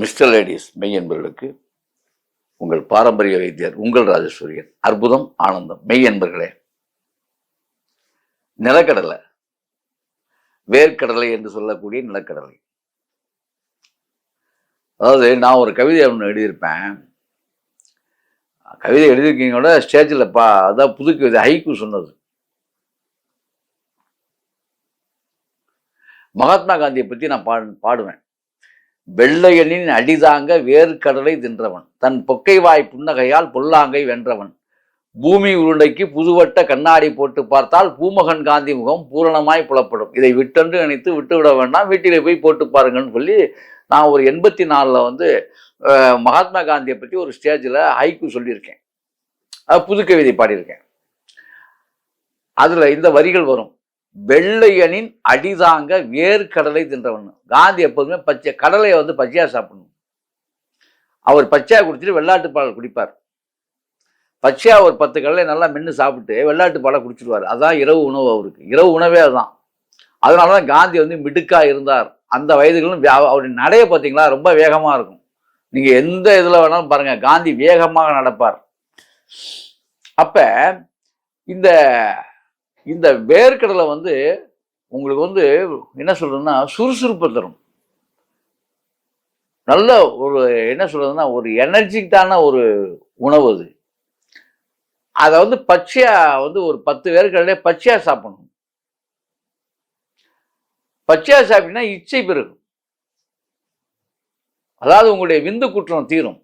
Mister ladies மெய் என்பவர்களுக்கு உங்கள் பாரம்பரிய வைத்தியர் உங்கள் ராஜேஸ்வரியன். அற்புதம், ஆனந்தம். மெய் என்பர்களே, நிலக்கடலை, வேர்க்கடலை என்று சொல்லக்கூடிய நிலக்கடலை. அதாவது நான் ஒரு கவிதை ஒன்று எழுதியிருப்பேன். கவிதை எழுதியிருக்கீங்களோட ஸ்டேஜில் அதான் புது கவிதை ஹைக்கூ சொன்னது. மகாத்மா காந்தியை பற்றி நான் பாடுவேன். வெள்ளையனின் அடிதாங்க வேர்க்கடலை தின்றவன், தன் பொக்கைவாய் புன்னகையால் பொல்லாங்கை வென்றவன், பூமி உருண்டைக்கு புதுவட்ட கண்ணாடி போட்டு பார்த்தால் பூமகன் காந்தி முகம் பூரணமாய் புலப்படும். இதை விட்டென்று நினைத்து விட்டுவிட வேண்டாம், வீட்டிலே போய் போட்டு பாருங்கன்னு சொல்லி நான் ஒரு 84 மகாத்மா காந்தியை பற்றி ஒரு ஸ்டேஜில் ஹைக்கூ சொல்லியிருக்கேன். புது கவிதை பாடியிருக்கேன். அதில் இந்த வரிகள் வரும். வெள்ளையனின் அடிதாங்க வேர்க்கடலை தின்றவன். காந்தி எப்போதுமே கடலையை பச்சையா சாப்பிடணும். அவர் பச்சையா குடிச்சிட்டு வெள்ளாட்டு பால் குடிப்பார். பச்சையா ஒரு 10 கடலை நல்லா மென்று சாப்பிட்டு வெள்ளாட்டு பாலை குடிச்சிடுவார். அதான் இரவு உணவு. அவருக்கு இரவு உணவே அதுதான். அதனாலதான் காந்தி மிடுக்கா இருந்தார். அந்த வயதுகளும் அவருடைய நடைய பார்த்தீங்களா, ரொம்ப வேகமா இருக்கும். நீங்க எந்த இதுல வேணாலும் பாருங்க, காந்தி வேகமாக நடப்பார். அப்ப இந்த வேர்க்கடலை உங்களுக்கு என்ன சொல்றதுன்னா சுறுசுறுப்பை தரும். நல்ல ஒரு என்ன சொல்றதுன்னா ஒரு எனர்ஜிக்கான ஒரு உணவு அது. அதை பச்சையா ஒரு 10 வேர்க்கடலை பச்சையா சாப்பிடணும். பச்சையா சாப்பிட்டீங்கன்னா இச்சை பெருகும். அதாவது உங்களுடைய விந்து குற்றம் தீரும்.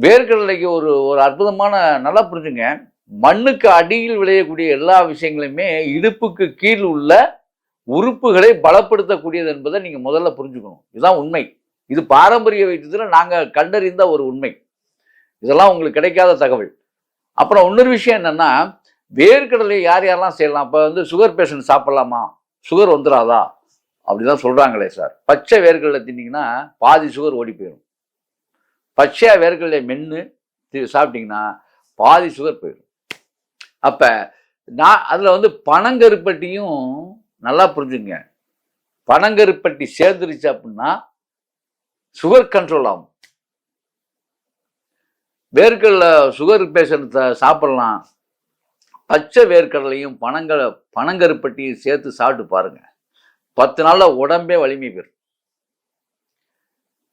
வேர்க்கடலைக்கு ஒரு அற்புதமான, நல்லா புரிஞ்சுங்க, மண்ணுக்கு அடியில் விளையக்கூடிய எல்லா விஷயங்களுமே இடுப்புக்கு கீழ் உள்ள உறுப்புகளை பலப்படுத்தக்கூடியது என்பதை நீங்க முதல்ல புரிஞ்சுக்கணும். இதுதான் உண்மை. இது பாரம்பரிய வைத்தியத்தில் நாங்க கண்டறிந்த ஒரு உண்மை. இதெல்லாம் உங்களுக்கு கிடைக்காத தகவல். அப்புறம் இன்னொரு விஷயம் என்னன்னா, வேர்க்கடலை யார் யாரெல்லாம் செய்யலாம்? இப்ப சுகர் பேஷண்ட் சாப்பிடலாமா? சுகர் வந்துடாதா அப்படிதான் சொல்றாங்களே சார். பச்சை வேர்க்கடலை தின்னீங்கன்னா பாதி சுகர் ஓடி போயிடும். பச்சையா வேர்க்கடலை மென்று சாப்பிட்டீங்கன்னா பாதி சுகர் போயிடும். அப்ப நான் அதுல பனங்கருப்பட்டியும் நல்லா புரிஞ்சுங்க. பனங்கருப்பட்டி சேர்ந்துருச்சு அப்படின்னா சுகர் கண்ட்ரோல் ஆகும். வேர்க்கடலை சுகர் பேஷண்ட் சாப்பிடலாம். பச்சை வேர்க்கடலையும் பனங்கருப்பட்டியும் சேர்த்து சாப்பிட்டு பாருங்க. 10 நாள்ல உடம்பே வலிமை பெறும்.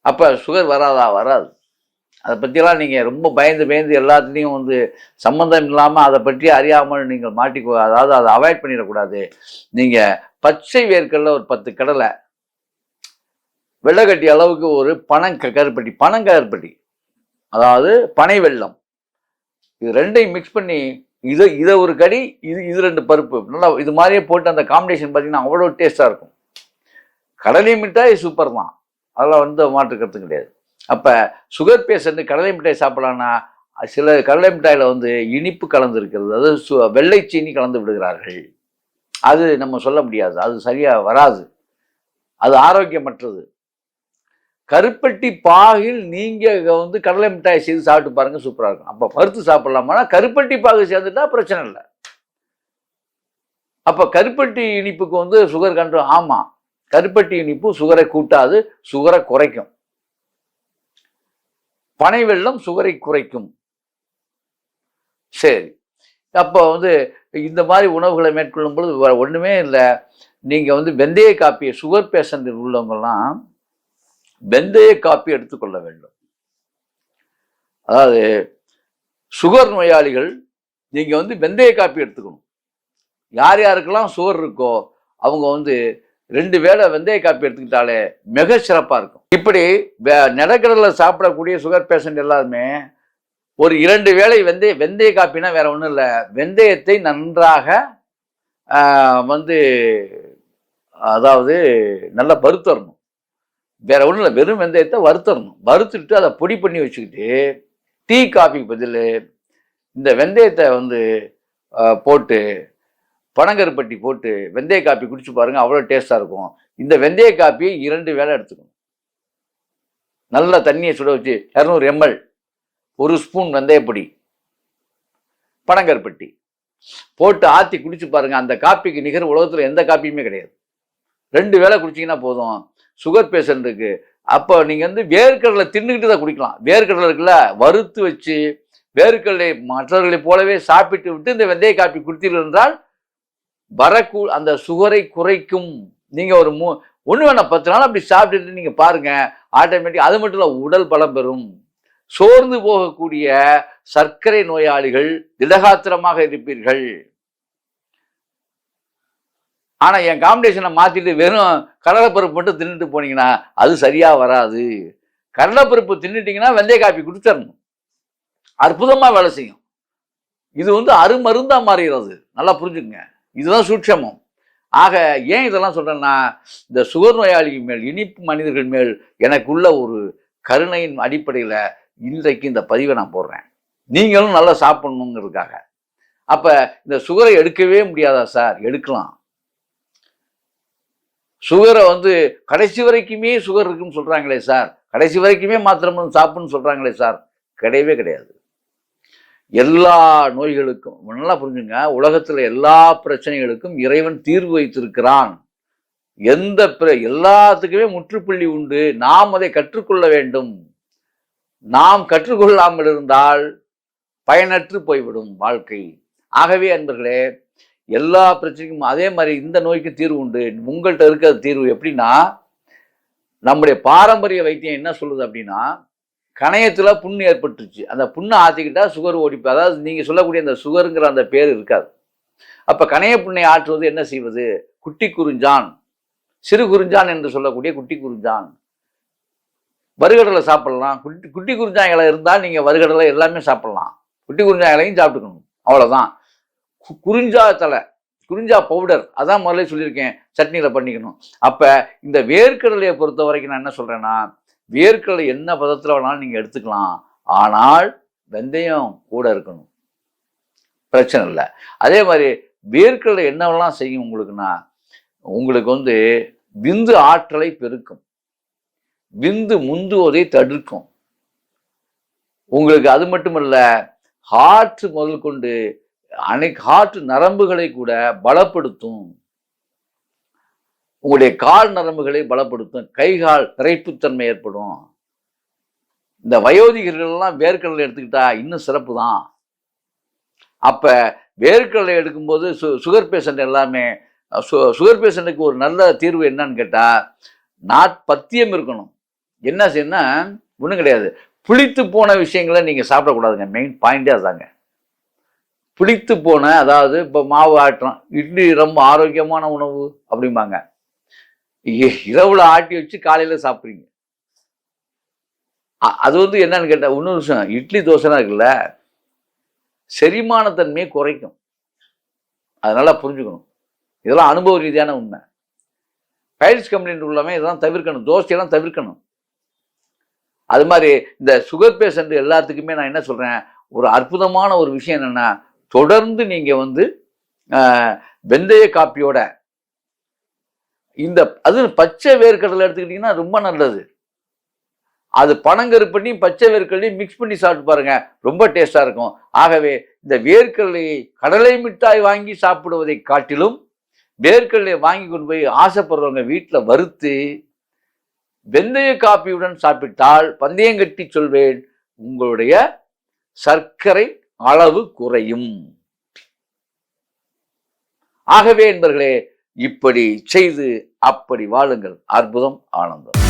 அப்ப சுகர் வராதா? வராது. அதை பற்றியெல்லாம் நீங்கள் ரொம்ப பயந்து எல்லாத்துலேயும் சம்மந்தம் இல்லாமல் அதை பற்றி அறியாமல் நீங்கள் அதாவது அதை அவாய்ட் பண்ணிடக்கூடாது. நீங்கள் பச்சை வேர்க்கடலை ஒரு 10 கடலை, வெள்ளைக்கட்டி அளவுக்கு ஒரு பனங்கருப்பட்டி, அதாவது பனை வெல்லம், இது ரெண்டையும் மிக்ஸ் பண்ணி இதை ஒரு கடி, இது 2 பருப்பு நல்லா இது மாதிரியே போட்டு அந்த காம்பினேஷன் பார்த்தீங்கன்னா அவ்வளோ டேஸ்டாக இருக்கும். கடலை மிட்டாய் சூப்பர் தான், அதெல்லாம் மாற்று கருத்து கிடையாது. அப்போ சுகர் பேஷண்ட் கடலை மிட்டாய் சாப்பிடலான்னா சில கடலை மிட்டாயில் இனிப்பு கலந்து இருக்கிறது, அதாவது வெள்ளை சீனி கலந்து விடுகிறார்கள். அது நம்ம சொல்ல முடியாது, அது சரியாக வராது, அது ஆரோக்கியமற்றது. கருப்பட்டி பாகில் நீங்கள் கடலை மிட்டாய் செய்து சாப்பிட்டு பாருங்க, சூப்பராக இருக்கும். அப்போ பருத்து சாப்பிடலாமான்னா கருப்பட்டி பாகு சேர்ந்துட்டா பிரச்சனை இல்லை. அப்போ கருப்பட்டி இனிப்புக்கு சுகர் கண்ட்ரோல். ஆமாம், கருப்பட்டி இனிப்பு சுகரை கூட்டாது, சுகரை குறைக்கும். பனை வெல்லம் சுகரை குறைக்கும். சரி, அப்போ இந்த மாதிரி உணவுகளை மேற்கொள்ளும் பொழுது ஒண்ணுமே இல்லை. நீங்க வெந்தய காப்பியை, சுகர் பேஷண்ட் உள்ளவங்கெல்லாம் வெந்தய காப்பி எடுத்துக்கொள்ள வேண்டும். அதாவது சுகர் நோயாளிகள் நீங்க வெந்தய காப்பி எடுத்துக்கணும். யார் யாருக்கெல்லாம் சுகர் இருக்கோ அவங்க 2 வேளை வெந்தய காப்பி எடுத்துக்கிட்டாலே மிக சிறப்பா இருக்கும். இப்படி நிலக்கடலை சாப்பிடக்கூடிய சுகர் பேஷண்ட் எல்லாருமே ஒரு 2 வேளை வெந்தய காப்பினா வேற ஒன்றும் இல்லை, வெந்தயத்தை நன்றாக அதாவது நல்லா வறுத்தரணும். வேற ஒன்றும் இல்லை, வெறும் வெந்தயத்தை வறுத்தரணும். வறுத்துட்டு அதை பொடி பண்ணி வச்சுக்கிட்டு டீ காஃபிக்கு பதில் இந்த வெந்தயத்தை போட்டு பனங்கருப்பட்டி போட்டு வெந்தய காப்பி குடிச்சு பாருங்க, அவ்வளோ டேஸ்டாக இருக்கும். இந்த வெந்தய காப்பியை 2 வேளை எடுத்துக்கணும். நல்லா தண்ணியை சுட வச்சு 200 ml 1 ஸ்பூன் வெந்தயப்பொடி, பனங்கருப்பட்டி போட்டு ஆற்றி குடிச்சு பாருங்க. அந்த காப்பிக்கு நிகர் உலகத்தில் எந்த காப்பியுமே கிடையாது. 2 வேளை குடிச்சிங்கன்னா போதும். சுகர் பேஷண்ட்டுக்கு அப்போ நீங்கள் வந்து வேர்க்கடலை தின்னுக்கிட்டு தான் குடிக்கலாம். வேர்க்கடலை இருக்குல்ல, வறுத்து வச்சு வேர்க்கடலை மற்றவர்களைப் போலவே சாப்பிட்டு விட்டு இந்த வெந்தய காப்பி குடித்தீர்கள் என்றால் அந்த சுகரை குறைக்கும். நீங்கள் ஒரு ஒன்று வேணாம் 10 நாள் அப்படி சாப்பிட்டுட்டு நீங்கள் பாருங்க, ஆட்டோமேட்டிக். அது மட்டும் இல்லை, உடல் பலம் பெறும். சோர்ந்து போகக்கூடிய சர்க்கரை நோயாளிகள் திடகாத்திரமாக இருப்பீர்கள். ஆனா என் காம்பினேஷனை மாத்திட்டு வெறும் கடலைப்பருப்பு மட்டும் தின்னுட்டு போனீங்கன்னா அது சரியா வராது. கடலைப்பருப்பு தின்னுட்டீங்கன்னா வெந்தய காப்பி குடிச்சிடணும், அற்புதமா வேலை செய்யும். இது வந்து அருமருந்தா மாறுகிறது. நல்லா புரிஞ்சுக்குங்க, இதுதான் சூட்சமம். ஆக ஏன் இதெல்லாம் சொல்றேன்னா, இந்த சுகர் நோயாளிகள் மேல், இனிப்பு மனிதர்கள் மேல் எனக்குள்ள ஒரு கருணையின் அடிப்படையில் இன்றைக்கு இந்த பதிவை நான் போடுறேன். நீங்களும் நல்லா சாப்பிடணுங்கிறதுக்காக. அப்ப இந்த சுகரை எடுக்கவே முடியாதா சார்? எடுக்கலாம். சுகரை வந்து கடைசி வரைக்குமே சுகர் இருக்குன்னு சொல்றாங்களே சார், கடைசி வரைக்குமே மாத்திரம் சாப்பிடணும்னு சொல்றாங்களே சார், கிடையவே கிடையாது. எல்லா நோய்களுக்கும் நல்லா புரிஞ்சுங்க, உலகத்துல எல்லா பிரச்சனைகளுக்கும் இறைவன் தீர்வு வைத்திருக்கிறான். எல்லாத்துக்குமே முற்றுப்புள்ளி உண்டு. நாம் அதை கற்றுக்கொள்ள வேண்டும். நாம் கற்றுக்கொள்ளாமல் இருந்தால் பயனற்று போய்விடும் வாழ்க்கை. ஆகவே அன்பர்களே, எல்லா பிரச்சனைக்கும் அதே மாதிரி இந்த நோய்க்கு தீர்வு உண்டு. உங்கள்கிட்ட இருக்கிற தீர்வு எப்படின்னா, நம்முடைய பாரம்பரிய வைத்தியம் என்ன சொல்லுது அப்படின்னா, கணையத்துல புண்ணு ஏற்பட்டுருச்சு, அந்த புண்ணை ஆற்றிக்கிட்டா சுகர் ஓடிப்போ. அதாவது நீங்க சொல்லக்கூடிய அந்த சுகருங்கிற அந்த பேர் இருக்காது. அப்ப கணைய புண்ணை ஆற்றுவது என்ன செய்வது? குட்டி குறிஞ்சான், சிறு குறிஞ்சான் என்று சொல்லக்கூடிய குட்டி குறிஞ்சான், வறுகடலை சாப்பிடலாம். குட்டி குறிஞ்சான் இலை இருந்தால் நீங்க வறுகடலை எல்லாமே சாப்பிடலாம். குட்டி குறிஞ்சான் இலையும் சாப்பிட்டுக்கணும், அவ்வளவுதான். குறிஞ்சா தலை, குறிஞ்சா பவுடர், அதான் முதல்ல சொல்லியிருக்கேன், சட்னியில பண்ணிக்கணும். அப்ப இந்த வேர்க்கடலையை பொறுத்த வரைக்கும் நான் என்ன சொல்றேன்னா, வேர்க்கடலை என்ன பதத்துல வேணாலும் நீங்க எடுத்துக்கலாம், ஆனால் வெந்தயம் கூட இருக்கணும், பிரச்சனை இல்லை. அதே மாதிரி வேர்க்கடலை என்னவெல்லாம் செய்யும் உங்களுக்குன்னா, உங்களுக்கு வந்து விந்து ஆற்றலை பெருக்கும், விந்து முந்துவதை தடுக்கும். உங்களுக்கு அது மட்டுமல்ல, ஹார்ட் முதல் கொண்டு ஹார்ட் நரம்புகளை கூட பலப்படுத்தும். உங்களுடைய கால் நரம்புகளை பலப்படுத்தும், கை கால் விரைப்புத்தன்மை ஏற்படும். இந்த வயோதிகர்கள் எல்லாம் வேர்க்கடலை எடுத்துக்கிட்டா இன்னும் சிறப்பு தான். அப்ப வேர்க்கடலை எடுக்கும்போது சுகர் பேஷண்ட் எல்லாமே, சுகர் பேஷண்ட்டுக்கு ஒரு நல்ல தீர்வு என்னன்னு கேட்டா, பத்தியம் இருக்கணும். என்ன செய்யணும்னா ஒன்றும் கிடையாது, புளித்து போன விஷயங்களை நீங்க சாப்பிடக்கூடாதுங்க. மெயின் பாயிண்டே அதாங்க. புளித்து போன, அதாவது இப்போ மாவு ஆட்டுறோம், இட்லி ரொம்ப ஆரோக்கியமான உணவு அப்படிம்பாங்க, இரவுல ஆட்டி வச்சு காலையில சாப்பிட்றீங்க. அது வந்து என்னன்னு கேட்டா, இன்னொரு விஷயம், இட்லி தோசைலாம் இருக்குல்ல, செரிமானத்தன்மையை குறைக்கும். அதனால புரிஞ்சுக்கணும், இதெல்லாம் அனுபவ ரீதியான உண்மை. பைல்ஸ் கம்ப்ளைண்ட் உள்ளவங்க இதெல்லாம் தவிர்க்கணும், தோசையெல்லாம் தவிர்க்கணும். அது மாதிரி இந்த சுகர் பேஷண்ட் எல்லாத்துக்குமே நான் என்ன சொல்றேன், ஒரு அற்புதமான ஒரு விஷயம் என்னன்னா, தொடர்ந்து நீங்க வந்து வெந்தய காப்பியோட இந்த அது பச்சை வேர்க்கடலை எடுத்துக்கிட்டீங்கன்னா ரொம்ப நல்லது. அது பனங்கருப்பண்ணி பச்சை வேர்க்கடலையும் மிக்ஸ் பண்ணி சாப்பிட்டு பாருங்க, ரொம்ப டேஸ்டா இருக்கும். ஆகவே இந்த வேர்க்கடலையை கடலை மிட்டாய் வாங்கி சாப்பிடுவதை காட்டிலும் வேர்க்கடலையை வாங்கி கொண்டு போய் ஆசைப்படுறவங்க வீட்டில் வறுத்து வெந்தய காப்பியுடன் சாப்பிட்டால் பந்தயம் கட்டி சொல்வேன், உங்களுடைய சர்க்கரை அளவு குறையும். ஆகவே என்பர்களே, இப்படி செய்து அப்படி வாழுங்கள். அற்புதம், ஆனந்தம்.